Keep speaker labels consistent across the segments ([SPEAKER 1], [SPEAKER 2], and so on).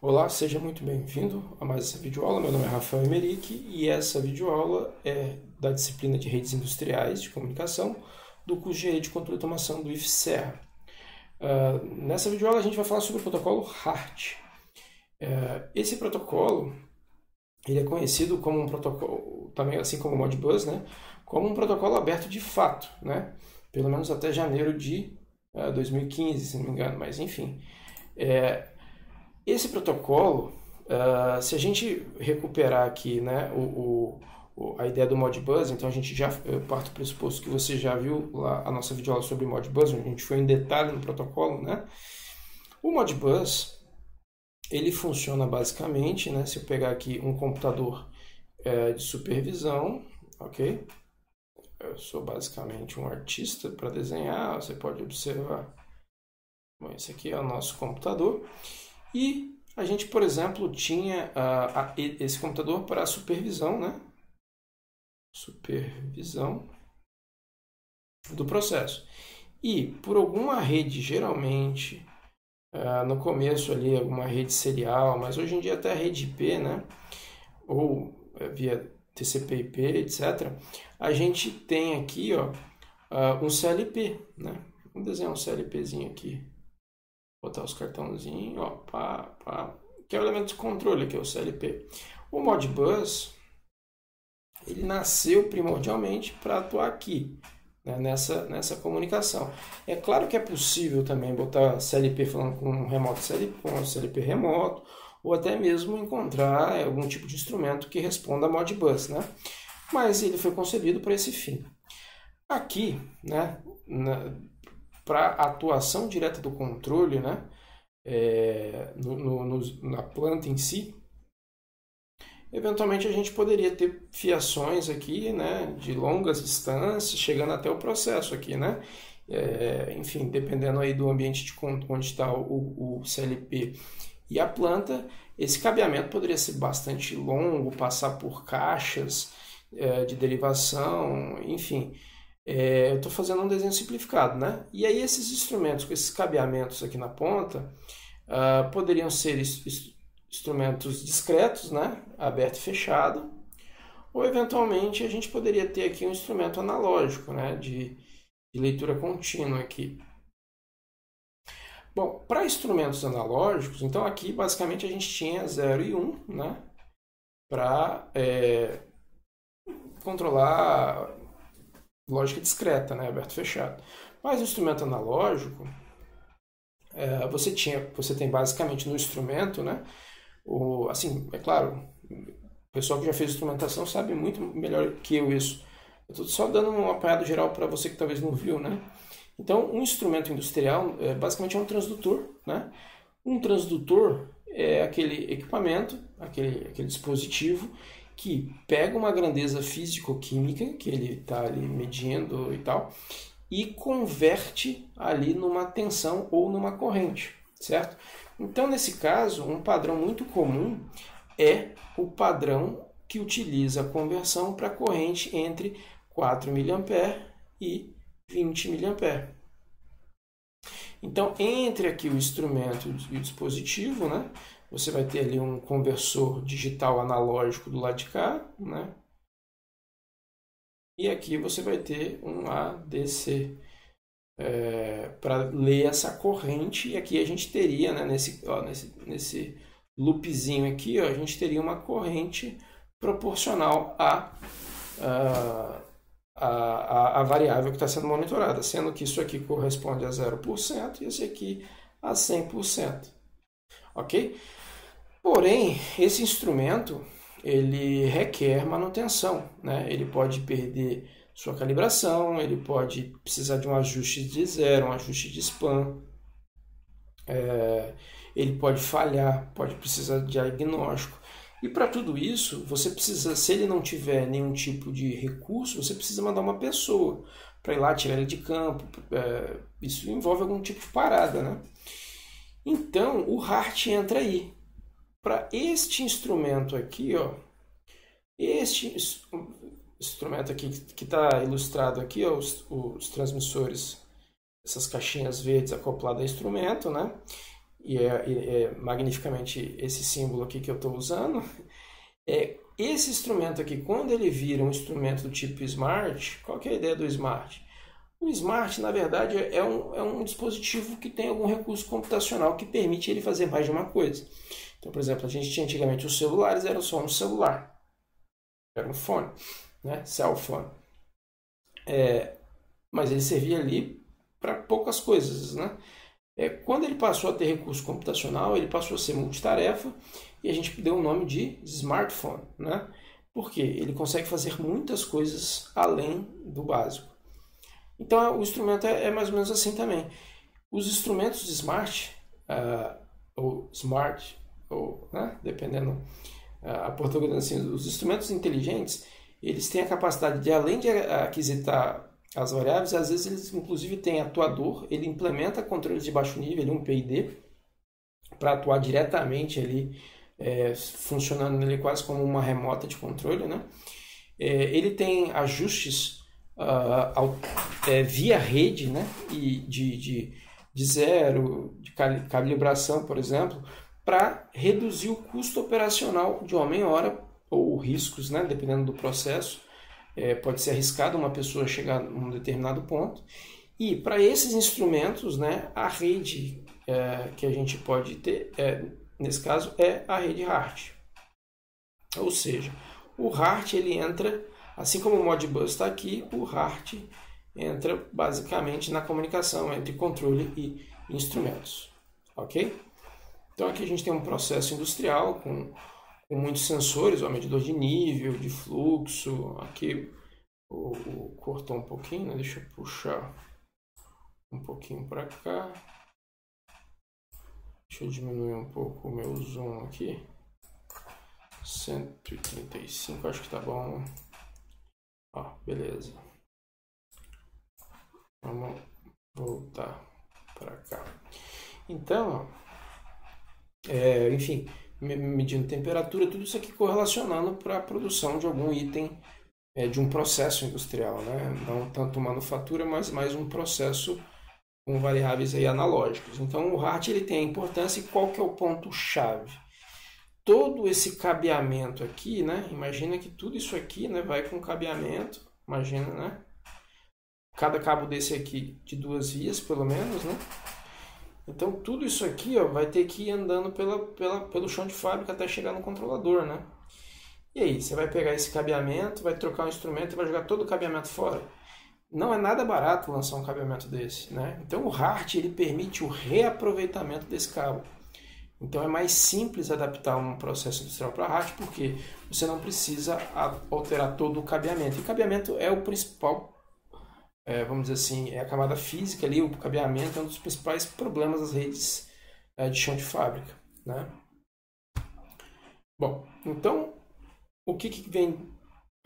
[SPEAKER 1] Olá, seja muito bem-vindo a mais essa videoaula. Meu nome é Rafael Emerick e essa videoaula é da disciplina de Redes Industriais de Comunicação do curso de Rede de Controle e Automação do IFSERA. Nessa videoaula a gente vai falar sobre o protocolo HART. Esse protocolo ele é conhecido como um protocolo, também assim como o Modbus, né, como um protocolo aberto de fato, né, pelo menos até janeiro de 2015, se não me engano, mas enfim. Esse protocolo, se a gente recuperar aqui, né, a ideia do Modbus, então a gente já parte do pressuposto que você já viu lá a nossa videoaula sobre Modbus, onde a gente foi em detalhe no protocolo, né? O Modbus, ele funciona basicamente, né, se eu pegar aqui um computador de supervisão, ok? Eu sou basicamente um artista para desenhar, você pode observar. Bom, esse aqui é o nosso computador. E a gente, por exemplo, tinha esse computador para supervisão, né? Supervisão do processo. E por alguma rede, geralmente, no começo ali, alguma rede serial, mas hoje em dia até a rede IP, né? Ou via TCP/IP, etc. A gente tem aqui, ó, um CLP, né? Vamos desenhar um CLPzinho aqui. Botar os cartãozinhos, ó, que é o elemento de controle aqui, o CLP. O Modbus, ele nasceu primordialmente para atuar aqui, né, nessa comunicação. É claro que é possível também botar CLP falando com um remoto CLP, com um CLP remoto, ou até mesmo encontrar algum tipo de instrumento que responda a Modbus, né? Mas ele foi concebido para esse fim. Aqui, né, para a atuação direta do controle, né, na planta em si, eventualmente a gente poderia ter fiações aqui, né, de longas distâncias, chegando até o processo aqui, né? Enfim, dependendo aí do ambiente onde está o CLP e a planta, esse cabeamento poderia ser bastante longo, passar por caixas de derivação, enfim. Eu estou fazendo um desenho simplificado, né? E aí esses instrumentos com esses cabeamentos aqui na ponta poderiam ser instrumentos discretos, né? Aberto e fechado, ou eventualmente a gente poderia ter aqui um instrumento analógico, né? De leitura contínua aqui. Bom, para instrumentos analógicos, então aqui basicamente a gente tinha 0 e 1, né? Para controlar lógica discreta, né? Aberto e fechado. Mas o instrumento analógico, você tem basicamente no instrumento, né? Assim, é claro, o pessoal que já fez instrumentação sabe muito melhor que eu isso. Eu estou só dando um apanhado geral para você que talvez não viu, né? Então, um instrumento industrial basicamente é um transdutor, né? Um transdutor é aquele equipamento, aquele dispositivo que pega uma grandeza físico-química que ele está ali medindo e tal, e converte ali numa tensão ou numa corrente, certo? Então, nesse caso, um padrão muito comum é o padrão que utiliza a conversão para corrente entre 4 mA e 20 mA. Então, entre aqui o instrumento e o dispositivo, né, você vai ter ali um conversor digital analógico do lado de cá, né? E aqui você vai ter um ADC para ler essa corrente. E aqui a gente teria, né, nesse loopzinho aqui, ó, a gente teria uma corrente proporcional a variável que está sendo monitorada, sendo que isso aqui corresponde a 0% e esse aqui a 100%. Ok? Porém, esse instrumento ele requer manutenção, né? Ele pode perder sua calibração, ele pode precisar de um ajuste de zero, um ajuste de span, ele pode falhar, pode precisar de diagnóstico. E para tudo isso, você precisa, se ele não tiver nenhum tipo de recurso, você precisa mandar uma pessoa para ir lá tirar ele de campo. Isso envolve algum tipo de parada, né? Então, o HART entra aí. Para este instrumento aqui, ó, este instrumento aqui que está ilustrado aqui, ó, os transmissores, essas caixinhas verdes acopladas ao instrumento, né? e é magnificamente esse símbolo aqui que eu estou usando, esse instrumento aqui, quando ele vira um instrumento do tipo Smart, qual que é a ideia do Smart? O Smart, na verdade, é um dispositivo que tem algum recurso computacional que permite ele fazer mais de uma coisa. Então, por exemplo, a gente tinha antigamente os celulares, era só um celular, era um fone, né? Cell phone. Mas ele servia ali para poucas coisas, né? Quando ele passou a ter recurso computacional, ele passou a ser multitarefa e a gente deu o nome de smartphone, né? Porque ele consegue fazer muitas coisas além do básico. Então o instrumento é mais ou menos assim também. Os instrumentos de smart, ou smart, ou, né? Dependendo a português, assim, os instrumentos inteligentes, eles têm a capacidade de, além de aquisitar as variáveis, às vezes eles inclusive têm atuador, ele implementa controles de baixo nível, um PID, para atuar diretamente ali, funcionando nele quase como uma remota de controle, né? Ele tem ajustes via rede, né? E de zero, de calibração, por exemplo, para reduzir o custo operacional de homem-hora ou riscos, né? Dependendo do processo. Pode ser arriscado uma pessoa chegar a um determinado ponto. E para esses instrumentos, né, a rede que a gente pode ter, nesse caso, é a rede HART. Ou seja, o HART ele entra, assim como o Modbus está aqui, o HART entra basicamente na comunicação entre controle e instrumentos. Ok? Então aqui a gente tem um processo industrial com muitos sensores, o medidor de nível, de fluxo. Aqui cortou um pouquinho, né? Deixa eu puxar um pouquinho para cá. Deixa eu diminuir um pouco o meu zoom aqui. 135, acho que tá bom. Beleza. Vamos voltar para cá. Então, enfim, medindo temperatura, tudo isso aqui correlacionando para a produção de algum item, de um processo industrial, né? Não tanto manufatura, mas mais um processo com variáveis aí analógicos. Então o HART ele tem a importância, e qual que é o ponto-chave? Todo esse cabeamento aqui, né? Imagina que tudo isso aqui, né, vai com cabeamento, imagina, né? Cada cabo desse aqui de 2 vias, pelo menos, né? Então tudo isso aqui, ó, vai ter que ir andando pelo chão de fábrica até chegar no controlador, né? E aí, você vai pegar esse cabeamento, vai trocar o instrumento e vai jogar todo o cabeamento fora? Não é nada barato lançar um cabeamento desse, né? Então o HART ele permite o reaproveitamento desse cabo. Então é mais simples adaptar um processo industrial para HART, porque você não precisa alterar todo o cabeamento. E o cabeamento é o principal, vamos dizer assim, é a camada física ali, o cabeamento é um dos principais problemas das redes de chão de fábrica, né? Bom, então o que vem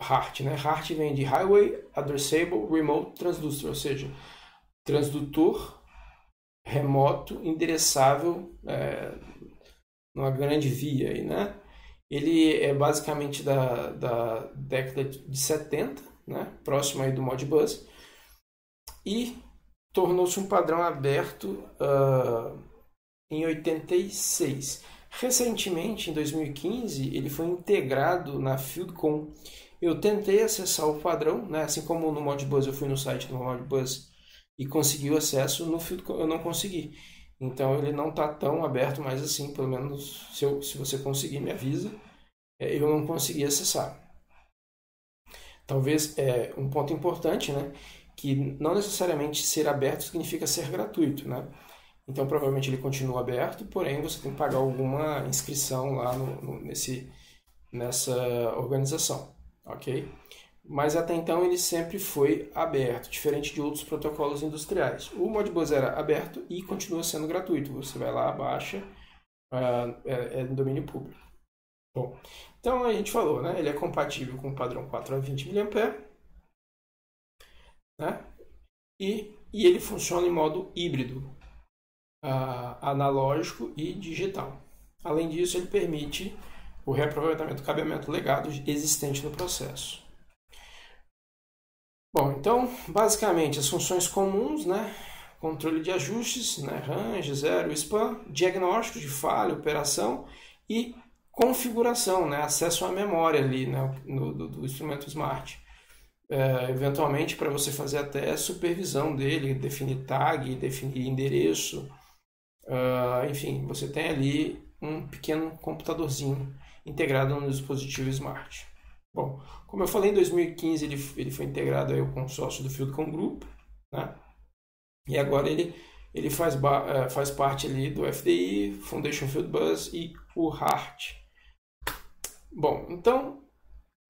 [SPEAKER 1] HART, né? HART vem de Highway Addressable Remote Transducer, ou seja, transdutor remoto endereçável numa grande via aí, né? Ele é basicamente da década de 70, né? Próximo aí do Modbus, e tornou-se um padrão aberto em 86. Recentemente, em 2015, ele foi integrado na Fieldcom. Eu tentei acessar o padrão, né? Assim como no Modbus eu fui no site do Modbus e consegui o acesso, no Fieldcom eu não consegui. Então ele não está tão aberto mais assim, pelo menos se você conseguir me avisa. Eu não consegui acessar. Talvez um ponto importante, né? Que não necessariamente ser aberto significa ser gratuito, né? Então provavelmente ele continua aberto, porém você tem que pagar alguma inscrição lá nessa organização, ok? Mas até então ele sempre foi aberto, diferente de outros protocolos industriais. O Modbus era aberto e continua sendo gratuito. Você vai lá, baixa, é no domínio público. Bom, então a gente falou, né? Ele é compatível com o padrão 4 a 20 mA, né? E ele funciona em modo híbrido, analógico e digital. Além disso, ele permite o reaproveitamento do cabeamento legado existente no processo. Bom, então, basicamente, as funções comuns, né? controle de ajustes, né, range, zero, spam, diagnóstico de falha, operação e configuração, né, acesso à memória ali, né, do instrumento Smart. Eventualmente, para você fazer até supervisão dele, definir tag, definir endereço, enfim, você tem ali um pequeno computadorzinho integrado no dispositivo Smart. Bom, como eu falei, em 2015 ele foi integrado aí ao consórcio do Fieldcom Group, né? E agora ele faz parte ali do FDI, Foundation Fieldbus e o HART. Bom, então,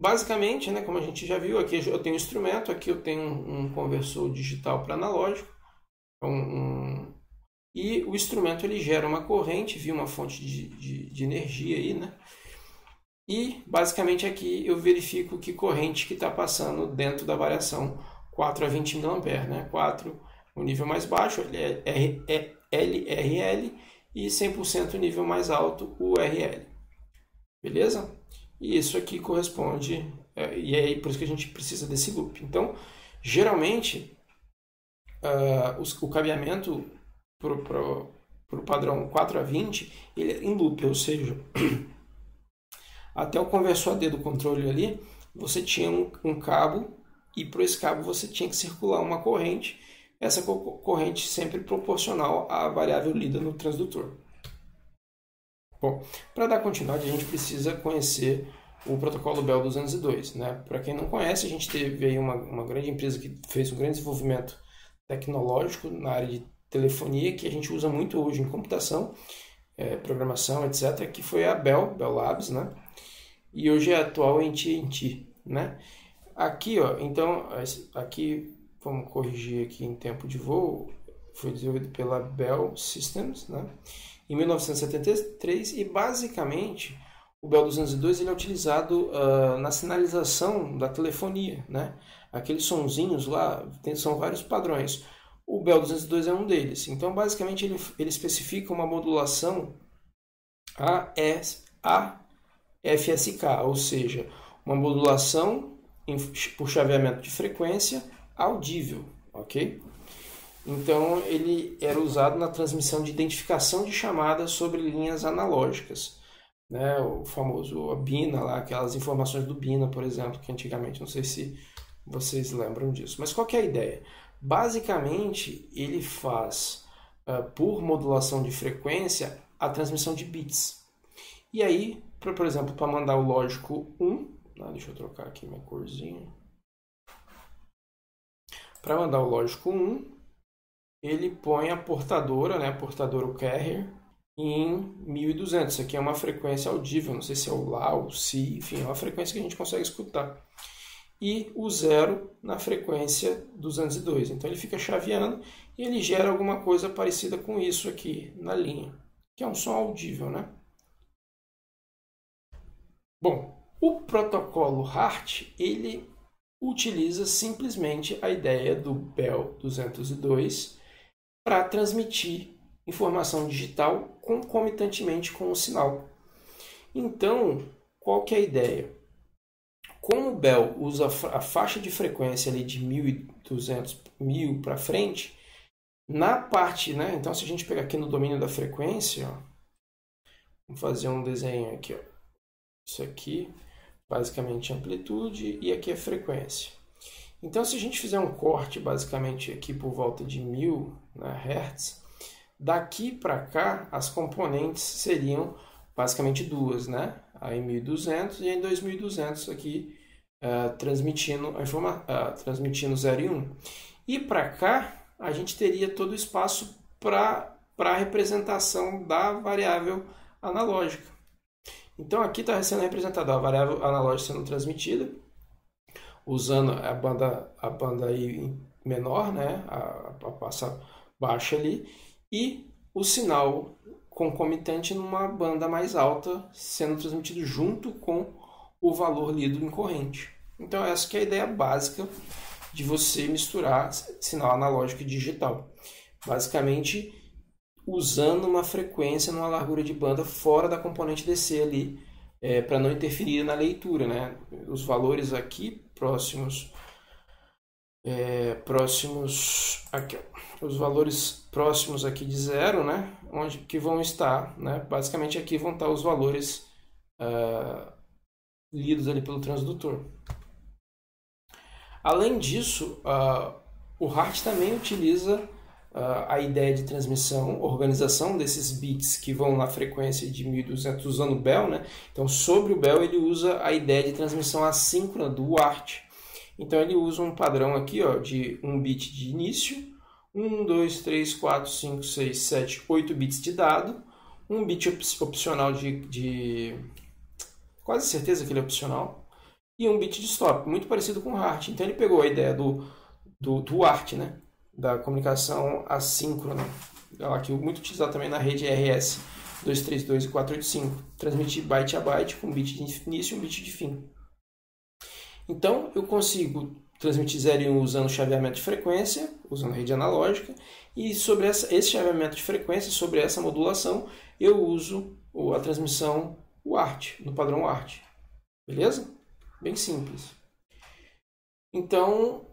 [SPEAKER 1] basicamente, né, como a gente já viu, aqui eu tenho um instrumento, aqui eu tenho um conversor digital para analógico, e o instrumento ele gera uma corrente via uma fonte de energia aí, né? E basicamente aqui eu verifico que corrente que está passando dentro da variação 4 a 20 mA, né? 4 o nível mais baixo, LRL, e 100% o nível mais alto, o RL. Beleza? E isso aqui corresponde, e é por isso que a gente precisa desse loop. Então, geralmente, o cabeamento para o padrão 4 a 20, ele é em loop, ou seja, até o conversor AD do controle ali, você tinha um cabo e por esse cabo você tinha que circular uma corrente, essa corrente sempre proporcional à variável lida no transdutor. Bom, para dar continuidade a gente precisa conhecer o protocolo Bell 202, né? Para quem não conhece, a gente teve aí uma grande empresa que fez um grande desenvolvimento tecnológico na área de telefonia, que a gente usa muito hoje em computação, programação, etc., que foi a Bell Labs, né? E hoje é atual em AT&T, né? Aqui, ó, então, aqui, vamos corrigir aqui em tempo de voo, foi desenvolvido pela Bell Systems, né? Em 1973, e basicamente o Bell 202 ele é utilizado na sinalização da telefonia, né? Aqueles sonzinhos lá, são vários padrões. O Bell 202 é um deles. Então, basicamente, ele especifica uma modulação AFSK, ou seja, uma modulação por chaveamento de frequência audível, ok? Então, ele era usado na transmissão de identificação de chamadas sobre linhas analógicas, né? O famoso BINA, lá, aquelas informações do BINA, por exemplo, que antigamente, não sei se vocês lembram disso. Mas qual que é a ideia? Basicamente, ele faz, por modulação de frequência, a transmissão de bits. E aí, por exemplo, para mandar o lógico 1, deixa eu trocar aqui minha corzinha. Para mandar o lógico 1, ele põe a portadora, né, o carrier, em 1200. Isso aqui é uma frequência audível, não sei se é o Lá, o Si, enfim, é uma frequência que a gente consegue escutar. E o 0 na frequência 202. Então ele fica chaveando e ele gera alguma coisa parecida com isso aqui na linha, que é um som audível, né? Bom, o protocolo HART, ele utiliza simplesmente a ideia do Bell 202 para transmitir informação digital concomitantemente com o sinal. Então, qual que é a ideia? Como o Bell usa a faixa de frequência ali de 1200, 1000 para frente, na parte, né? Então, se a gente pegar aqui no domínio da frequência, ó, vamos fazer um desenho aqui, ó. Isso aqui, basicamente, amplitude, e aqui é frequência. Então, se a gente fizer um corte, basicamente, aqui por volta de 1000, né, Hz, daqui para cá, as componentes seriam basicamente duas, né? Aí 1200 e em 2200 aqui, transmitindo 0 e 1. E para cá, a gente teria todo o espaço para a representação da variável analógica. Então aqui está sendo representada a variável analógica sendo transmitida, usando a banda aí menor, né? a passa baixa ali, e o sinal concomitante numa banda mais alta, sendo transmitido junto com o valor lido em corrente. Então essa que é a ideia básica de você misturar sinal analógico e digital. Basicamente, usando uma frequência numa largura de banda fora da componente DC ali, para não interferir na leitura, né? Os valores aqui próximos próximos aqui, ó, os valores próximos aqui de zero, né, onde que vão estar, né, basicamente aqui vão estar os valores lidos ali pelo transdutor. Além disso, o Hart também utiliza a ideia de transmissão, organização desses bits que vão na frequência de 1200 usando o Bell, né? Então, sobre o Bell ele usa a ideia de transmissão assíncrona do Hart. Então, ele usa um padrão aqui, ó, de um bit de início, 1, 2, 3, 4, 5, 6, 7, 8 bits de dado, um bit opcional de quase certeza que ele é opcional, e um bit de stop, muito parecido com o Hart. Então ele pegou a ideia do Hart, né? Da comunicação assíncrona, que é muito utilizado também na rede RS 232 e 485, transmitir byte a byte com um bit de início e um bit de fim. Então eu consigo transmitir 0 e 1 usando chaveamento de frequência, usando rede analógica, e sobre esse chaveamento de frequência, sobre essa modulação, eu uso a transmissão UART, no padrão UART. Beleza? Bem simples. Então,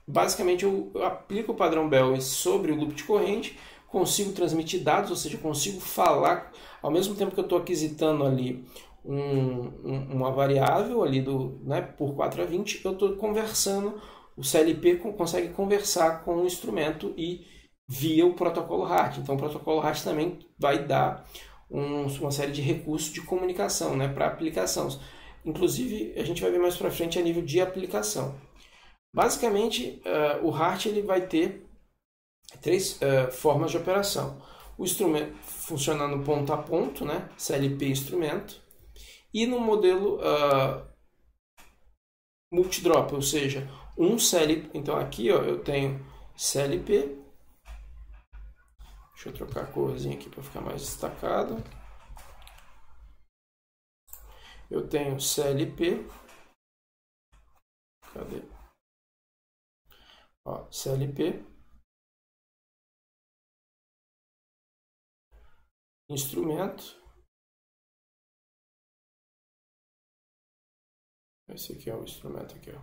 [SPEAKER 1] basicamente eu aplico o padrão Bell sobre o loop de corrente, consigo transmitir dados, ou seja, consigo falar, ao mesmo tempo que eu estou aquisitando ali uma variável ali né, por 4 a 20, eu estou conversando, o CLP consegue conversar com o instrumento e via o protocolo Hart. Então o protocolo Hart também vai dar uma série de recursos de comunicação, né, para aplicação. Inclusive, a gente vai ver mais para frente a nível de aplicação. Basicamente, o Hart ele vai ter 3 formas de operação. O instrumento funcionando ponto a ponto, né, CLP instrumento, e no modelo multidrop, ou seja, um CLP. Então aqui, ó, eu tenho CLP. Deixa eu trocar a corzinha aqui para ficar mais destacado. Eu tenho CLP. Cadê? Ó, CLP. Instrumento. Esse aqui é o instrumento aqui, ó.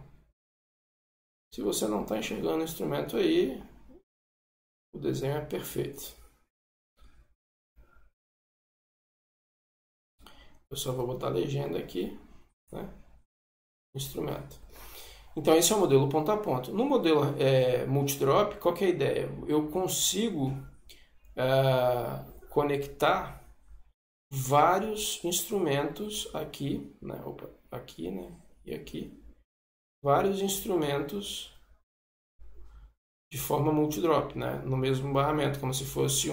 [SPEAKER 1] Se você não está enxergando o instrumento aí, o desenho é perfeito. Eu só vou botar a legenda aqui, né? Instrumento. Então esse é o modelo ponto a ponto. No modelo multidrop, qual que é a ideia? Eu consigo conectar vários instrumentos aqui, né? Aqui, né? E aqui. Vários instrumentos de forma multidrop, né? No mesmo barramento, como se fosse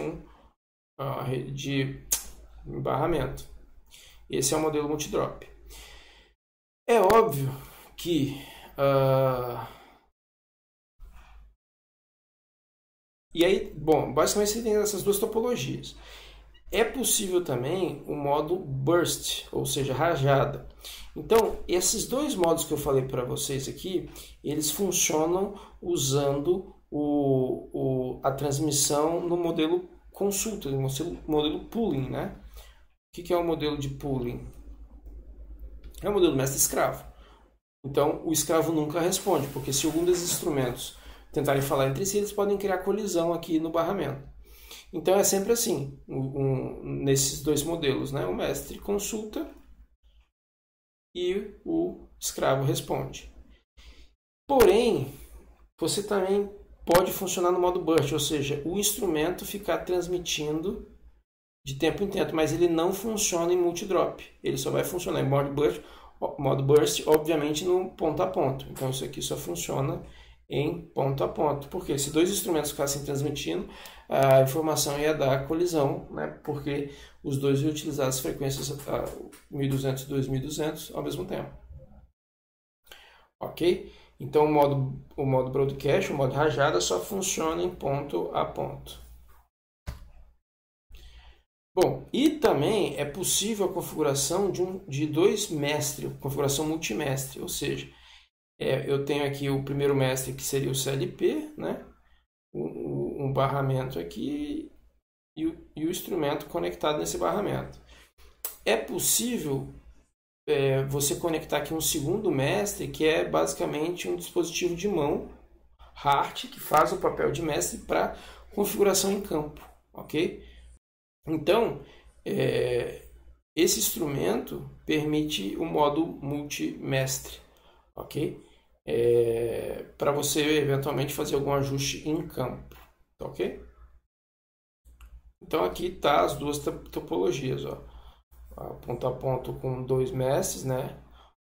[SPEAKER 1] uma rede de barramento. Esse é o modelo multidrop. É óbvio que e aí, bom, basicamente você tem essas duas topologias. É possível também o modo burst, ou seja, rajada. Então, esses dois modos que eu falei para vocês aqui, eles funcionam usando a transmissão no modelo consulta, no modelo pooling, né? O que é o modelo de pooling? É o modelo mestre-escravo. Então, o escravo nunca responde, porque se algum desses instrumentos tentarem falar entre si, eles podem criar colisão aqui no barramento. Então, é sempre assim, nesses dois modelos, né? O mestre consulta e o escravo responde. Porém, você também pode funcionar no modo burst, ou seja, o instrumento ficar transmitindo de tempo em tempo, mas ele não funciona em multidrop. Ele só vai funcionar em modo burst, obviamente, no ponto a ponto. Então, isso aqui só funciona em ponto a ponto. Porque se dois instrumentos ficassem transmitindo, a informação ia dar colisão, né? Porque os dois iam utilizar as frequências 1200 e 2200 ao mesmo tempo. Ok? Então, o modo broadcast, o modo rajada, só funciona em ponto a ponto. Bom, e também é possível a configuração de dois mestres, configuração multimestre, ou seja, eu tenho aqui o primeiro mestre que seria o CLP, né? Um barramento aqui e o instrumento conectado nesse barramento. É possível você conectar aqui um segundo mestre, que é basicamente um dispositivo de mão, HART, que faz o papel de mestre para configuração em campo, ok? Então, esse instrumento permite o modo multimestre, ok? Para você eventualmente fazer algum ajuste em campo, tá ok? Então aqui tá as duas topologias, ó. Ponto a ponto com 2 mestres, né?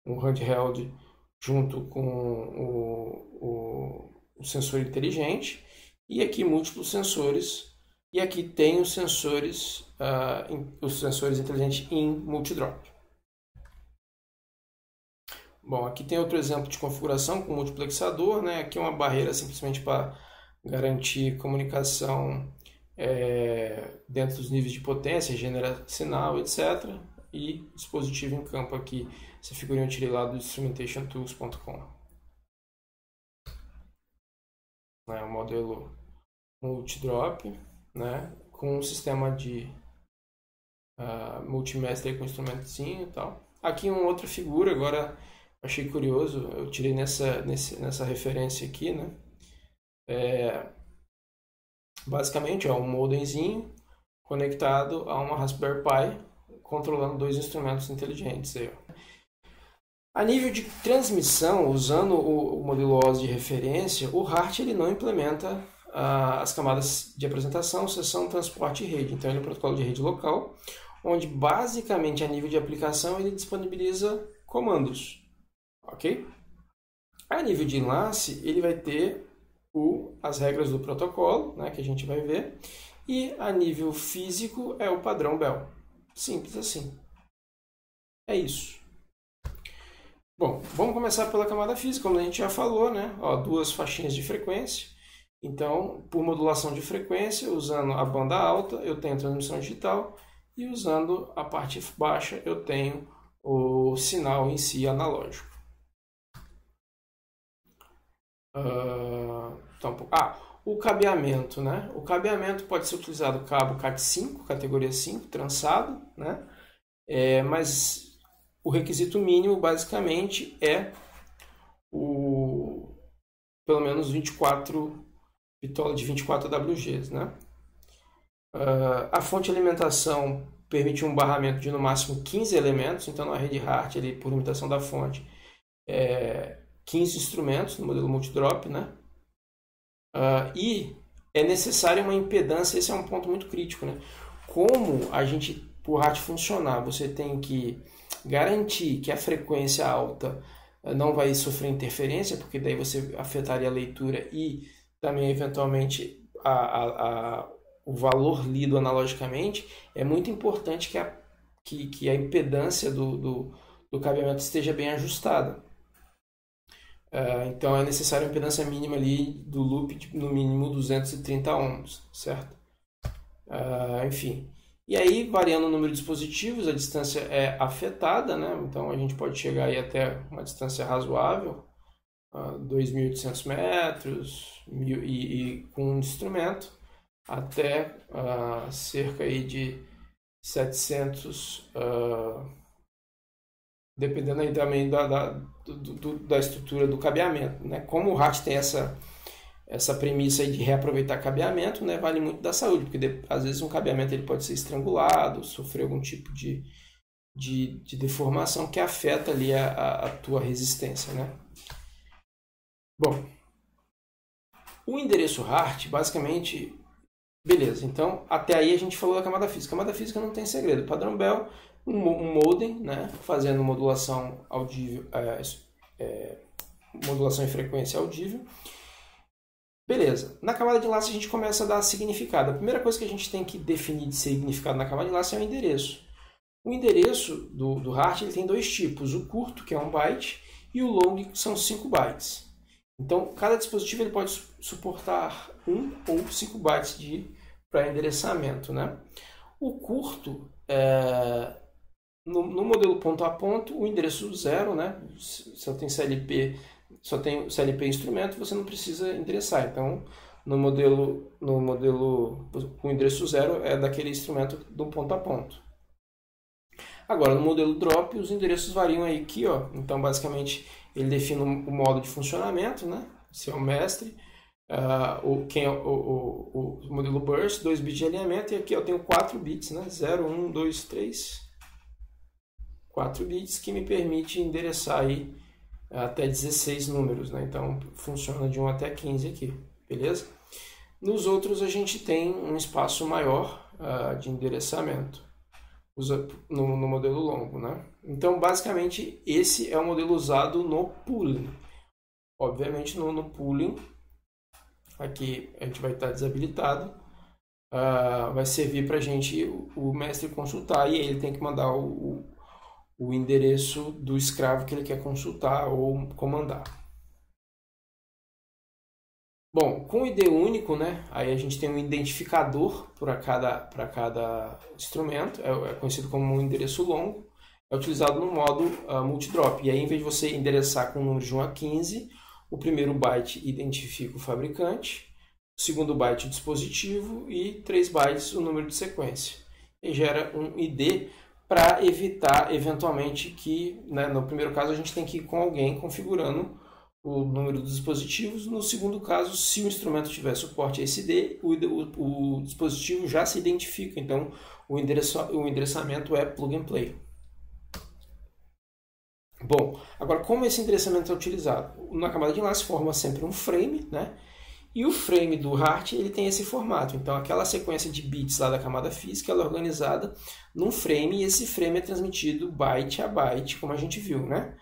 [SPEAKER 1] Um handheld junto com o sensor inteligente, e aqui múltiplos sensores, e aqui tem os sensores inteligentes em multidrop. Bom, aqui tem outro exemplo de configuração com multiplexador, né? Aqui é uma barreira simplesmente para garantir comunicação dentro dos níveis de potência, genera sinal, etc. E dispositivo em campo aqui, essa figurinha eu tirei lá do instrumentationtools.com. É um modelo multidrop, né? Com um sistema de multimestre com instrumentozinho e tal. Aqui uma outra figura, agora achei curioso, eu tirei nessa referência aqui, né? Basicamente é um modemzinho conectado a uma Raspberry Pi, controlando 2 instrumentos inteligentes. A nível de transmissão, usando o modelo OSI de referência, o HART ele não implementa as camadas de apresentação, sessão, transporte e rede. Então ele é um protocolo de rede local, onde basicamente a nível de aplicação ele disponibiliza comandos, ok? A nível de enlace ele vai ter as regras do protocolo, né, que a gente vai ver, e a nível físico é o padrão Bell. Simples assim. É isso. Bom, vamos começar pela camada física, como a gente já falou, né? Ó, 2 faixinhas de frequência. Então, por modulação de frequência, usando a banda alta, eu tenho transmissão digital, e usando a parte baixa, eu tenho o sinal em si analógico. O cabeamento, né? O cabeamento pode ser utilizado cabo Cat5, categoria 5, trançado, né? Mas o requisito mínimo, basicamente, é pelo menos 24 bitola de 24 WGs, né? A fonte de alimentação permite um barramento de no máximo 15 elementos, então na rede HART, por limitação da fonte, 15 instrumentos no modelo multidrop, né? E é necessária uma impedância, esse é um ponto muito crítico, né? Como o HART funcionar, você tem que garantir que a frequência alta não vai sofrer interferência, porque daí você afetaria a leitura e também eventualmente o valor lido analogicamente. É muito importante que a impedância do cabeamento esteja bem ajustada. Então é necessária uma impedância mínima ali do loop de, no mínimo 230 ohms, certo? Enfim. E aí, variando o número de dispositivos, a distância é afetada, né? Então a gente pode chegar aí até uma distância razoável, 2.800 metros, e com um instrumento, até cerca aí de 700, dependendo aí também da estrutura do cabeamento, né? Como o HART tem essa premissa aí de reaproveitar cabeamento, né, vale muito da saúde, porque às vezes um cabeamento ele pode ser estrangulado, sofrer algum tipo de deformação que afeta ali a tua resistência, né? Bom, o endereço HART, basicamente, beleza, então até aí a gente falou da camada física. A camada física não tem segredo, padrão Bell, um modem, né, fazendo modulação audível, modulação em frequência audível. Beleza, na camada de enlace a gente começa a dar significado. A primeira coisa que a gente tem que definir de significado na camada de enlace é o endereço. O endereço do HART ele tem 2 tipos, o curto, que é 1 byte, e o long, que são 5 bytes. Então, cada dispositivo ele pode suportar 1 ou 5 bytes para endereçamento, né? O curto, no modelo ponto a ponto, o endereço 0, né? Só tem CLP instrumento, você não precisa endereçar. Então, no modelo o endereço 0 é daquele instrumento do ponto a ponto. Agora, no modelo drop, os endereços variam aí aqui, ó. Então, basicamente, ele define o modo de funcionamento, né? Se é o mestre, o modelo burst, 2 bits de alinhamento, e aqui eu tenho 4 bits, né? 0, 1, 2, 3, 4 bits, que me permite endereçar aí até 16 números, né? Então, funciona de 1 até 15 aqui, beleza? Nos outros, a gente tem um espaço maior de endereçamento no modelo longo, né? Então, basicamente, esse é o modelo usado no pooling. Obviamente, no pooling, aqui a gente vai estar desabilitado, vai servir para a gente o mestre consultar, e ele tem que mandar o endereço do escravo que ele quer consultar ou comandar. Bom, com o ID único, né, aí a gente tem um identificador para cada instrumento, é conhecido como um endereço longo, é utilizado no modo multidrop. E aí, em vez de você endereçar com números de 1 a 15, o primeiro byte identifica o fabricante, o segundo byte o dispositivo e 3 bytes o número de sequência. E gera um ID para evitar, eventualmente, que, né, no primeiro caso, a gente tem que ir com alguém configurando o número dos dispositivos. No segundo caso, se o instrumento tiver suporte a esse ID, o dispositivo já se identifica. Então, o endereçamento é plug and play. Bom, agora como esse endereçamento é utilizado? Na camada de enlace forma sempre um frame, né? E o frame do HART ele tem esse formato. Então, aquela sequência de bits lá da camada física ela é organizada num frame, e esse frame é transmitido byte a byte, como a gente viu, né?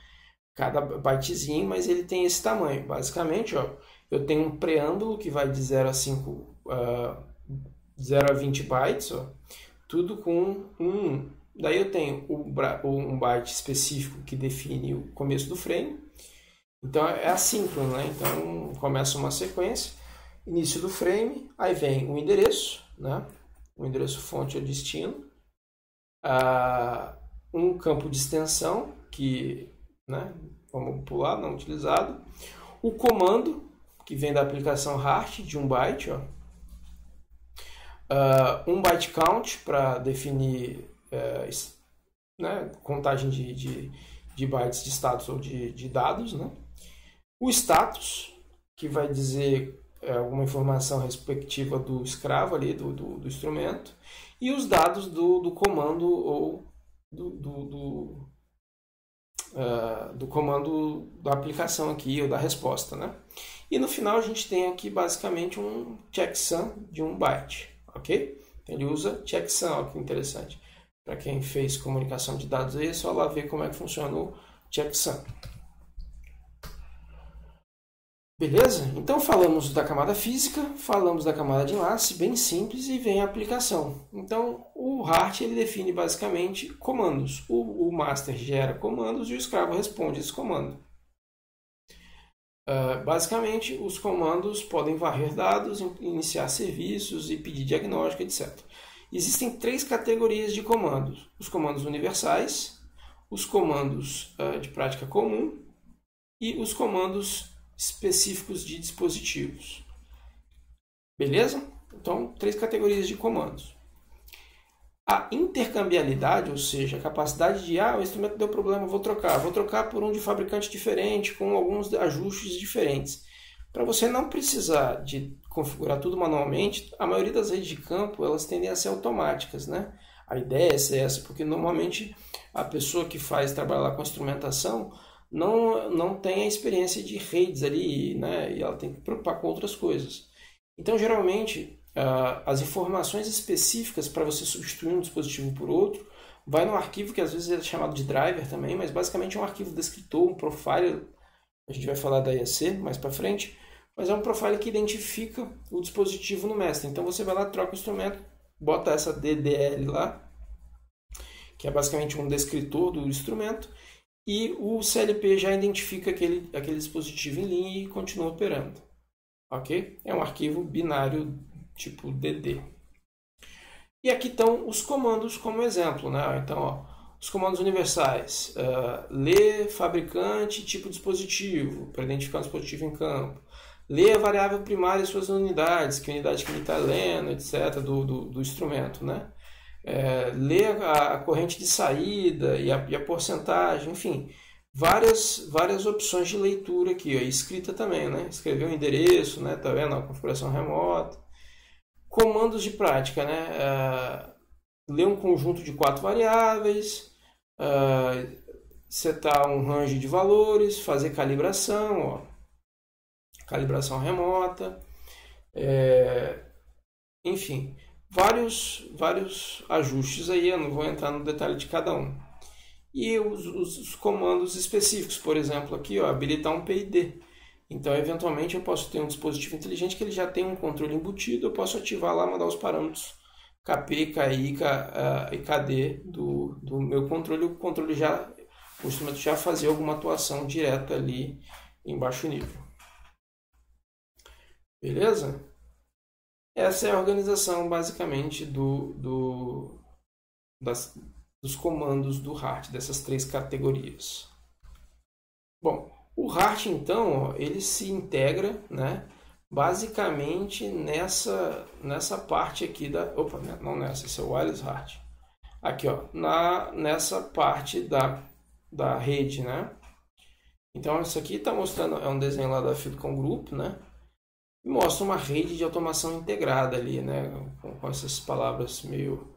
[SPEAKER 1] Cada bytezinho, mas ele tem esse tamanho. Basicamente, ó, eu tenho um preâmbulo que vai de 0 a 5, 0 a 20 bytes, ó, tudo com um. Daí eu tenho um byte específico que define o começo do frame. Então é assíncrono, né? Então começa uma sequência, início do frame, aí vem o endereço, né? O endereço fonte ou destino, um campo de extensão que, né? Vamos pular, não utilizado. O comando, que vem da aplicação HART, de 1 byte. Ó. Um byte count, para definir né, contagem de bytes de status ou de dados. Né? O status, que vai dizer alguma informação respectiva do escravo ali, do instrumento. E os dados do comando ou do comando da aplicação aqui, ou da resposta, né? E no final a gente tem aqui basicamente um checksum de 1 byte, ok? Então ele usa checksum, olha que interessante. Para quem fez comunicação de dados aí, é só lá ver como é que funciona o checksum. Beleza? Então falamos da camada física, falamos da camada de enlace, bem simples, e vem a aplicação. Então o HART ele define basicamente comandos. O master gera comandos e o escravo responde esse comando. Basicamente os comandos podem varrer dados, iniciar serviços e pedir diagnóstico, etc. Existem 3 categorias de comandos. Os comandos universais, os comandos de prática comum e os comandos específicos de dispositivos. Beleza? Então, 3 categorias de comandos. A intercambiabilidade, ou seja, a capacidade de o instrumento deu problema, vou trocar por um de fabricante diferente, com alguns ajustes diferentes. Para você não precisar de configurar tudo manualmente, a maioria das redes de campo elas tendem a ser automáticas, né? A ideia é ser essa, porque normalmente a pessoa que trabalha lá com instrumentação não tem a experiência de redes ali, né? E ela tem que se preocupar com outras coisas. Então, geralmente, as informações específicas para você substituir um dispositivo por outro vai num arquivo que às vezes é chamado de driver também, mas basicamente é um arquivo descritor, um profile. A gente vai falar da IAC mais para frente, mas é um profile que identifica o dispositivo no mestre. Então você vai lá, troca o instrumento, bota essa DDL lá, que é basicamente um descritor do instrumento, e o CLP já identifica aquele dispositivo em linha e continua operando. Ok? É um arquivo binário tipo DD. E aqui estão os comandos como exemplo, né? Então, ó, os comandos universais. Ler fabricante tipo dispositivo, para identificar o dispositivo em campo. Ler a variável primária e suas unidades, que unidade que ele está lendo, etc., do instrumento, né? ler a corrente de saída e a porcentagem, enfim, várias opções de leitura aqui, ó, escrita também, né? Escrever o endereço, né? Tá vendo? A configuração remota. Comandos de prática, né? Ler um conjunto de 4 variáveis, setar um range de valores, fazer calibração, ó, calibração remota, enfim, vários ajustes aí, eu não vou entrar no detalhe de cada um. E os comandos específicos, por exemplo, aqui, ó, habilitar um PID. Então, eventualmente, eu posso ter um dispositivo inteligente que ele já tem um controle embutido, eu posso ativar lá, mandar os parâmetros KP, KI e KD do meu controle, o instrumento já fazer alguma atuação direta ali em baixo nível. Beleza? Essa é a organização, basicamente, dos comandos do HART, dessas 3 categorias. Bom, o HART, então, ó, ele se integra, né, basicamente nessa parte aqui da... Opa, não nessa, esse é o Wireless HART. Aqui, ó, nessa parte da rede, né? Então, isso aqui está mostrando, é um desenho lá da Fieldcom Group, né? E mostra uma rede de automação integrada ali, né? Com essas palavras meio...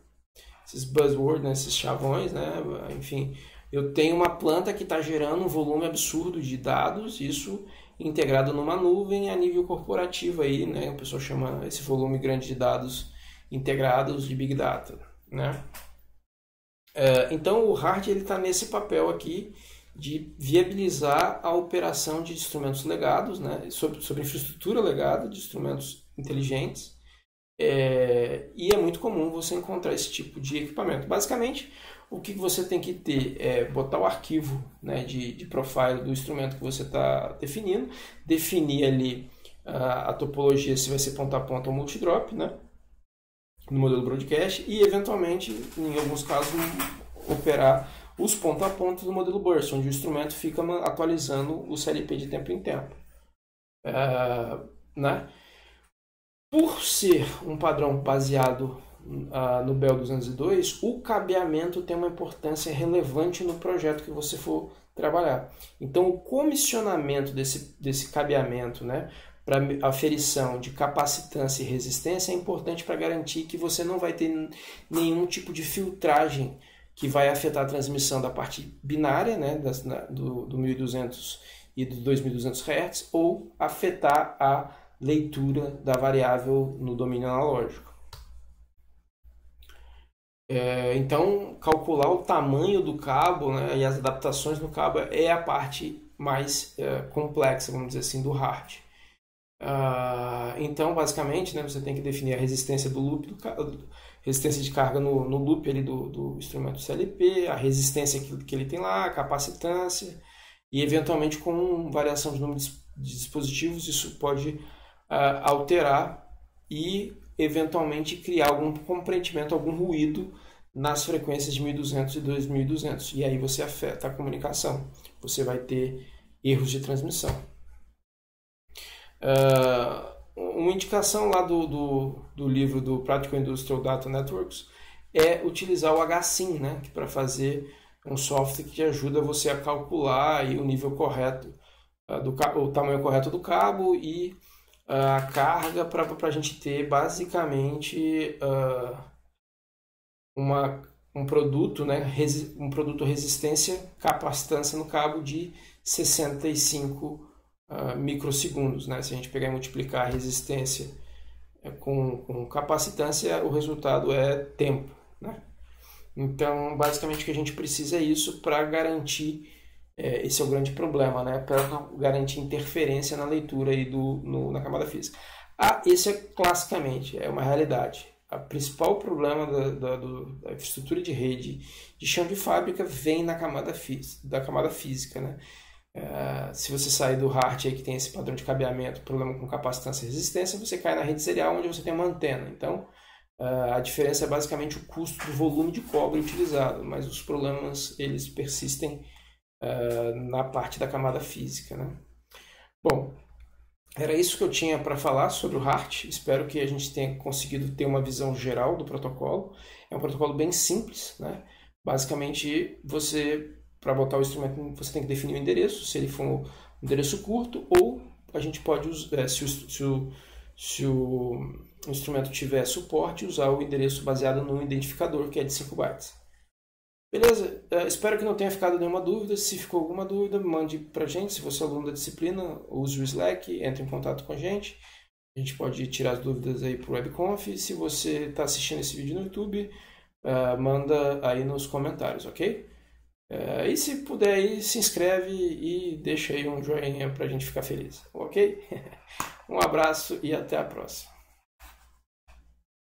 [SPEAKER 1] esses buzzwords, né? Esses chavões, né? Enfim, eu tenho uma planta que está gerando um volume absurdo de dados, isso integrado numa nuvem a nível corporativo aí, né? O pessoal chama esse volume grande de dados integrados de Big Data, né? Então o HART está nesse papel aqui de viabilizar a operação de instrumentos legados, né? sobre infraestrutura legada de instrumentos inteligentes, e é muito comum você encontrar esse tipo de equipamento. Basicamente, o que você tem que ter é botar o arquivo, né, de profile do instrumento que você está definindo, definir ali a topologia, se vai ser ponta a ponta ou multidrop, né, no modelo broadcast, e eventualmente, em alguns casos, operar os ponta a ponta do modelo burst, onde o instrumento fica atualizando o CLP de tempo em tempo. Né? Por ser um padrão baseado no BEL 202, o cabeamento tem uma importância relevante no projeto que você for trabalhar. Então, o comissionamento desse cabeamento, né, para aferição de capacitância e resistência é importante para garantir que você não vai ter nenhum tipo de filtragem que vai afetar a transmissão da parte binária, né, do 1200 e do 2200 Hz, ou afetar a leitura da variável no domínio analógico. Então, calcular o tamanho do cabo, né, e as adaptações no cabo é a parte mais complexa, vamos dizer assim, do HART. Então, basicamente, né, você tem que definir a resistência do loop, resistência de carga no loop ali do instrumento CLP, a resistência que ele tem lá, a capacitância, e eventualmente com variação de número de dispositivos, isso pode alterar e eventualmente criar algum comprometimento, algum ruído nas frequências de 1200 e 2200, e aí você afeta a comunicação, você vai ter erros de transmissão. Uma indicação lá do livro do Practical Industrial Data Networks é utilizar o HSIM, né, para fazer um software que ajuda você a calcular aí o nível correto, o tamanho correto do cabo e a carga para a gente ter basicamente um produto, né, um produto resistência, capacitância no cabo de 65 microsegundos, né? Se a gente pegar e multiplicar a resistência com capacitância, o resultado é tempo, né? Então, basicamente, o que a gente precisa é isso para garantir, esse é o grande problema, né? Para garantir interferência na leitura aí na camada física. Esse classicamente é uma realidade. O principal problema da infraestrutura de rede de chão de fábrica vem da camada física, né? Se você sair do HART aí, que tem esse padrão de cabeamento, problema com capacitância e resistência, você cai na rede serial onde você tem uma antena. Então, a diferença é basicamente o custo do volume de cobre utilizado, mas os problemas eles persistem na parte da camada física, né? Bom, Era isso que eu tinha para falar sobre o HART. Espero que a gente tenha conseguido ter uma visão geral do protocolo. É um protocolo bem simples, né? Basicamente, para botar o instrumento, você tem que definir o endereço, se ele for um endereço curto, ou a gente pode, se o instrumento tiver suporte, usar o endereço baseado no identificador, que é de 5 bytes. Beleza, espero que não tenha ficado nenhuma dúvida. Se ficou alguma dúvida, mande pra gente. Se você é aluno da disciplina, use o Slack, entre em contato com a gente. A gente pode tirar as dúvidas aí pro WebConf. Se você está assistindo esse vídeo no YouTube, manda aí nos comentários, ok? E se puder aí, se inscreve e deixa aí um joinha pra gente ficar feliz, ok? Um abraço e até a próxima.